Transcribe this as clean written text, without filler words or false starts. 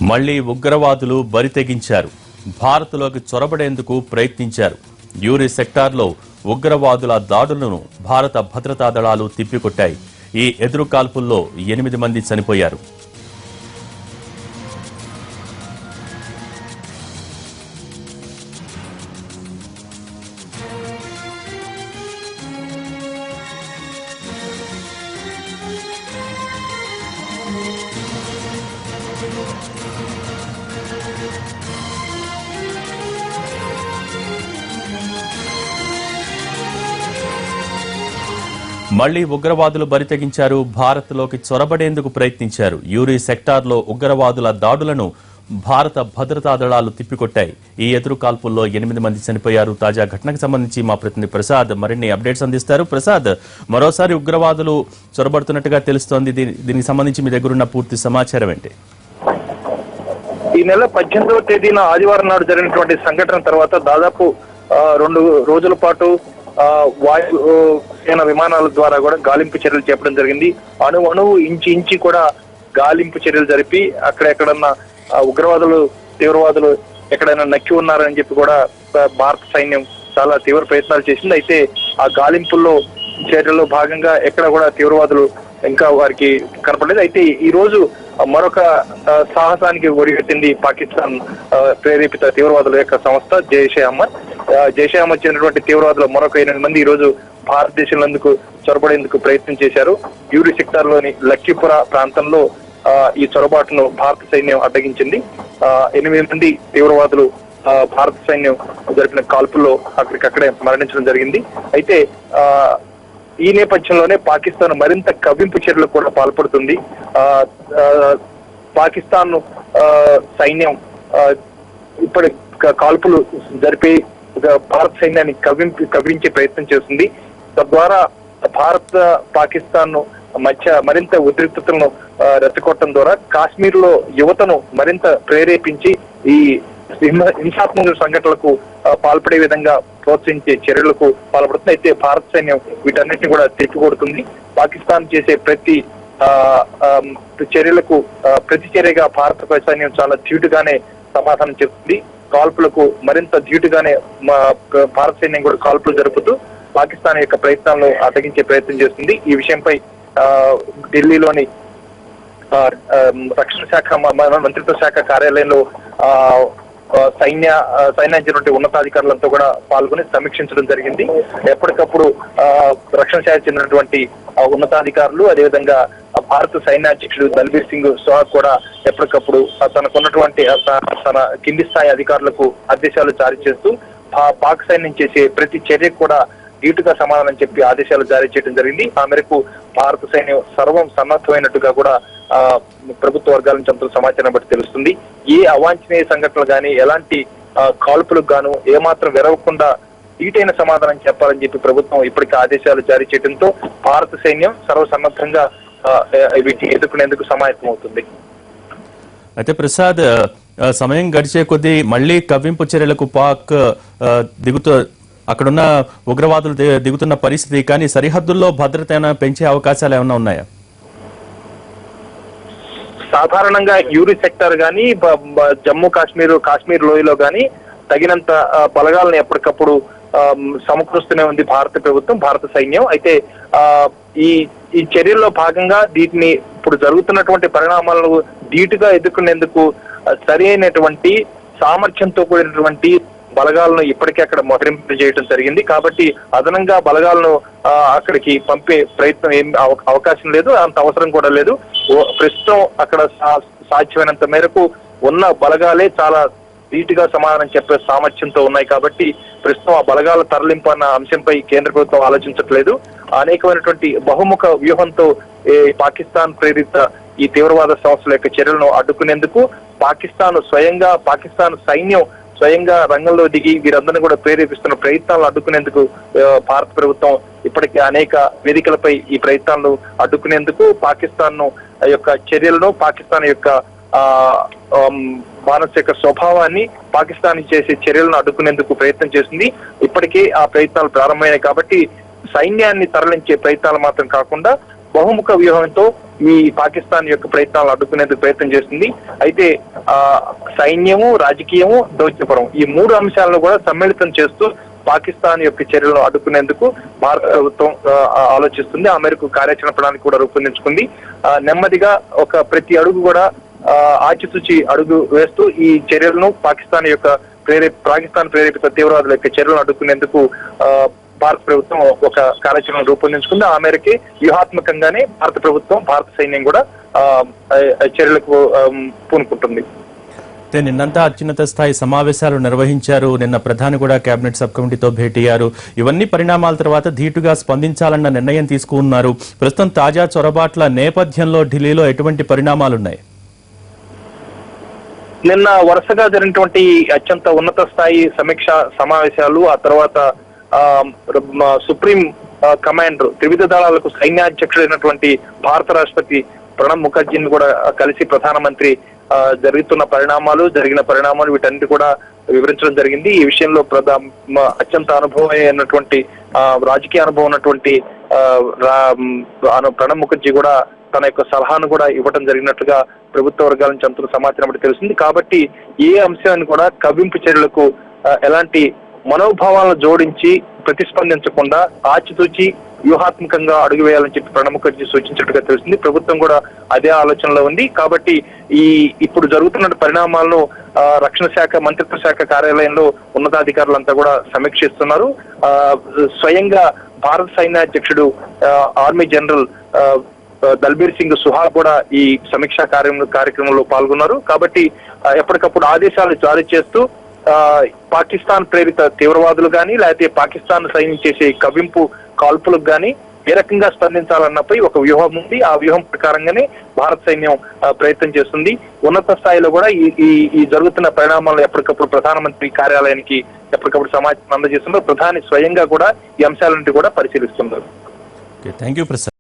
మళ్లీ ఉగ్రవాదులు బరితెగించారు. భారత్లోకి చొరబడేందుకు ప్రయత్నించారు. యూరి సెక్టార్లో ఉగ్రవాదుల దాడులను భారత భద్రతా దళాలు తిప్పికొట్టాయి. ఈ ఎదురుకాల్పుల్లో 8 మంది చనిపోయారు. మళ్లీ ఉగ్రవాదులు బరితెగించారు. భారత్లోకి చొరబడేందుకు ప్రయత్నించారు. యూరి సెక్టార్లో ఉగ్రవాదుల దాడులను భారత భద్రతా దళాలు తిప్పికొట్టాయి. ఈ ఎదురు కాల్పుల్లో 8 మంది చనిపోయారు. తాజా ఘటనకు సంబంధించి మా ప్రతినిధి ప్రసాద్ మరిన్ని అప్డేట్స్ అందిస్తారు. ప్రసాద్, మరోసారి ఉగ్రవాదులు చొరబడుతున్నట్టుగా తెలుస్తోంది. దీనికి సంబంధించి మీ దగ్గరున్న పూర్తి సమాచారం ఏంటి? ఈ నెల 18వ తేదీన ఆదివారం నాడు జరిగినటువంటి సంఘటన తర్వాత దాదాపు 2 రోజుల పాటు వాయుసేన విమానాల ద్వారా కూడా గాలింపు చర్యలు చేపట్టడం జరిగింది. అణువు ఇంచి కూడా గాలింపు చర్యలు జరిపి అక్కడెక్కడన్నా ఉగ్రవాదులు తీవ్రవాదులు ఎక్కడైనా నక్కి ఉన్నారని చెప్పి కూడా భారత సైన్యం చాలా తీవ్ర ప్రయత్నాలు చేసింది. అయితే ఆ గాలింపుల్లో చర్యల్లో భాగంగా ఎక్కడ కూడా తీవ్రవాదులు ఇంకా వారికి కనపడలేదు. అయితే ఈ రోజు మరొక సాహసానికి ఒడిగట్టింది పాకిస్తాన్ ప్రేరేపిత తీవ్రవాదుల యొక్క సంస్థ జైషే అహ్మద్ చెందినటువంటి తీవ్రవాదులు మరొక 8 మంది ఈ రోజు భారతదేశంలో చొరబడేందుకు ప్రయత్నం చేశారు. యూరి సెక్టార్ లోని లక్కీపుర ప్రాంతంలో ఈ చొరబాటును భారత సైన్యం అడ్డగించింది. 8 మంది తీవ్రవాదులు భారత సైన్యం జరిపిన కాల్పుల్లో అక్కడికక్కడే మరణించడం జరిగింది. అయితే ఈ నేపథ్యంలోనే పాకిస్తాన్ మరింత కవ్వింపు చర్యలకు కూడా పాల్పడుతుంది. పాకిస్తాన్ సైన్యం ఇప్పటి కాల్పులు జరిపి భారత సైన్యాన్ని కవ్వించే ప్రయత్నం చేస్తుంది. తద్వారా భారత్ పాకిస్తాన్ మధ్య మరింత ఉద్రిక్తతలను రెచ్చగొట్టడం ద్వారా కాశ్మీర్ లో యువతను మరింత ప్రేరేపించి ఈ హింసాత్మక సంఘటనలకు పాల్పడే విధంగా ప్రోత్సహించే చర్యలకు పాల్పడుతుంది. అయితే భారత సైన్యం వీటన్నిటిని కూడా తిప్పికొడుతుంది. పాకిస్తాన్ చేసే ప్రతి చర్యలకు ప్రతిచర్యగా భారత సైన్యం చాలా ధీటుగానే సమాధానం చెప్తుంది. కాల్పులకు మరింత ధీటుగానే భారత సైన్యం కూడా కాల్పులు జరుపుతూ పాకిస్తాన్ యొక్క ప్రయత్నాలను అడ్డగించే ప్రయత్నం చేస్తుంది. ఈ విషయంపై ఢిల్లీలోని రక్షణ శాఖ మంత్రిత్వ శాఖ కార్యాలయంలో సైన్యానికి ఉన్నతాధికారులతో కూడా పాల్గొని సమీక్షించడం జరిగింది. ఎప్పటికప్పుడు రక్షణ శాఖ చెందినటువంటి ఉన్నతాధికారులు అదేవిధంగా భారత సైన్యాధ్యక్షుడు దల్బీర్ సింగ్ సుహాగ్ కూడా ఎప్పటికప్పుడు తనకున్నటువంటి తన కింది స్థాయి అధికారులకు ఆదేశాలు జారీ చేస్తూ పాక్ సైన్యం చేసే ప్రతి చర్యకు కూడా ధీటుగా సమాధానం చెప్పి ఆదేశాలు జారీ చేయడం జరిగింది. ఆ మేరకు భారత సైన్యం సర్వం సన్నద్ధమైనట్టుగా కూడా ప్రభుత్వ వర్గాల నుంచి అంత సమాచారం బట్టి తెలుస్తుంది. ఏ అవాంఛనీయ సంఘటనలు గానీ ఎలాంటి కాల్పులకు గాను ఏమాత్రం వెరవకుండా ధీటైన సమాధానం చెప్పాలని చెప్పి ప్రభుత్వం ఇప్పటికే ఆదేశాలు జారీ చేయడంతో భారత సైన్యం సర్వసన్నద్ధంగా వీటిని ఎదుర్కొనేందుకు సమాయత్తమవుతుంది. అయితే ప్రసాద్, సమయం గడిచే కొద్దీ మళ్లీ కవ్వింపు చర్యలకు పాక్ అక్కడున్న ఉగ్రవాదులు దిగుతున్న పరిస్థితి, కానీ సరిహద్దుల్లో భద్రత పెంచే అవకాశాలు ఏమైనా ఉన్నాయా? సాధారణంగా యూరి సెక్టార్ గానీ జమ్మూ కాశ్మీర్ లోయలో గానీ తగినంత బలగాలను ఎప్పటికప్పుడు సమకూరుస్తూనే ఉంది భారత ప్రభుత్వం, భారత సైన్యం. అయితే ఈ చర్యల్లో భాగంగా వీటిని ఇప్పుడు జరుగుతున్నటువంటి పరిణామాలను ధీటుగా ఎదుర్కొనేందుకు సరి అయినటువంటి సామర్థ్యంతో కూడినటువంటి బలగాలను ఇప్పటికే అక్కడ మోహరింపు చేయడం జరిగింది. కాబట్టి అదనంగా బలగాలను అక్కడికి పంపే ప్రయత్నం ఏం అవకాశం లేదు, అంత అవసరం కూడా లేదు. ప్రస్తుతం అక్కడ సాధ్యమైనంత మేరకు ఉన్న బలగాలే చాలా ధీటుగా సమాధానం చెప్పే సామర్థ్యంతో ఉన్నాయి. కాబట్టి ప్రస్తుతం ఆ బలగాల తరలింపు అన్న అంశంపై కేంద్ర ప్రభుత్వం ఆలోచించట్లేదు. అనేకమైనటువంటి బహుముఖ వ్యూహంతో పాకిస్తాన్ ప్రేరిత ఈ తీవ్రవాద సంస్థల యొక్క చర్యలను అడ్డుకునేందుకు పాకిస్తాన్ సైన్యం స్వయంగా రంగంలో దిగి వీరందరినీ కూడా ప్రేరేపిస్తున్న ప్రయత్నాలను అడ్డుకునేందుకు భారత ప్రభుత్వం ఇప్పటికే అనేక వేదికలపై ఈ ప్రయత్నాలను అడ్డుకునేందుకు పాకిస్తాన్ యొక్క చర్యలను, పాకిస్తాన్ యొక్క మానసిక స్వభావాన్ని, పాకిస్తాన్ చేసే చర్యలను అడ్డుకునేందుకు ప్రయత్నం చేసింది. ఇప్పటికే ఆ ప్రయత్నాలు ప్రారంభమైనాయి. కాబట్టి సైన్యాన్ని తరలించే ప్రయత్నాలు మాత్రం కాకుండా బహుముఖ వ్యూహంతో ఈ పాకిస్తాన్ యొక్క ప్రయత్నాలు అడ్డుకునేందుకు ప్రయత్నం చేస్తుంది. అయితే సైన్యము, రాజకీయము, దౌత్యపరం ఈ మూడు అంశాలను కూడా సమ్మిళితం చేస్తూ పాకిస్తాన్ యొక్క చర్యలను అడ్డుకునేందుకు భారత ప్రభుత్వం ఆలోచిస్తుంది. ఆ మేరకు కార్యాచరణ ప్రణాళిక కూడా రూపొందించుకుంది. నెమ్మదిగా ప్రతి అడుగు కూడా ఆచితూచి అడుగు వేస్తూ ఈ చర్యలను పాకిస్తాన్ ప్రేరేపిత తీవ్రవాదుల యొక్క చర్యలను అడ్డుకునేందుకు భారత ప్రభుత్వం ఒక కార్యాచరణ రూపొందించుకుంది. ఆ మేరకి వ్యూహాత్మకంగానే భారత ప్రభుత్వం, భారత సైన్యం కూడా చర్యలకు పూనుకుంటుంది. నిన్నంతా అత్యున్నత స్థాయి సమావేశాలు నిర్వహించారు. నిన్న ప్రధాని కూడా కేబినెట్ సబ్ కమిటీతో భేటీ అయ్యారు. ఇవన్నీ పరిణామాల తర్వాత ధీటుగా స్పందించాలన్న నిర్ణయం తీసుకున్నారు. ప్రస్తుతం తాజా చొరబాట్ల నేపథ్యంలో ఢిల్లీలో ఎటువంటి పరిణామాలున్నాయి? నిన్న వరుసగా జరిగినటువంటి అత్యంత ఉన్నత స్థాయి సమీక్ష సమావేశాలు, ఆ తర్వాత సుప్రీం కమాండర్, త్రివిధ దళాలకు సైన్యాధ్యక్షుడైనటువంటి భారత రాష్ట్రపతి ప్రణబ్ ముఖర్జీని కూడా కలిసి ప్రధానమంత్రి జరిగిన పరిణామాలు వీటన్నిటి కూడా వివరించడం జరిగింది. ఈ విషయంలో అత్యంత అనుభవం అయినటువంటి రాజకీయ అనుభవం ఉన్నటువంటి ప్రణబ్ ముఖర్జీ కూడా తన యొక్క సలహాను కూడా ఇవ్వడం జరిగినట్లుగా ప్రభుత్వ వర్గాల నుంచి అంత సమాచారం తెలిసింది. కాబట్టి ఏ అంశాన్ని కూడా కవ్వింపు చర్యలకు ఎలాంటి మనోభావాలను జోడించి ప్రతిస్పందించకుండా ఆచితూచి వ్యూహాత్మకంగా అడుగు వేయాలని చెప్పి ప్రణబ్ ముఖర్జీ సూచించినట్టుగా తెలిసింది. ప్రభుత్వం కూడా అదే ఆలోచనలో ఉంది. కాబట్టి ఇప్పుడు జరుగుతున్న పరిణామాలను రక్షణ శాఖ మంత్రిత్వ శాఖ కార్యాలయంలో ఉన్నతాధికారులంతా కూడా సమీక్షిస్తున్నారు. స్వయంగా భారత సైన్యాధ్యక్షుడు ఆర్మీ జనరల్ దల్బీర్ సింగ్ సుహాగ్ కూడా ఈ సమీక్షా కార్యక్రమంలో పాల్గొన్నారు. కాబట్టి ఎప్పటికప్పుడు ఆదేశాలు జారీ చేస్తూ పాకిస్తాన్ ప్రేరిత తీవ్రవాదులు కానీ, లేకపోతే పాకిస్తాన్ సైన్యం చేసే కవ్వింపు కాల్పులకు కానీ ఏ రకంగా స్పందించాలన్నపై ఒక వ్యూహం ఉంది. ఆ వ్యూహం ప్రకారంగానే భారత సైన్యం ప్రయత్నం చేస్తుంది. ఉన్నత స్థాయిలో కూడా ఈ జరుగుతున్న పరిణామాలను ఎప్పటికప్పుడు ప్రధానమంత్రి కార్యాలయానికి ఎప్పటికప్పుడు సమాచారం అందజేస్తున్నారు. ప్రధాని స్వయంగా కూడా ఈ అంశాలన్నింటి కూడా పరిశీలిస్తున్నారు. Thank you Prasad.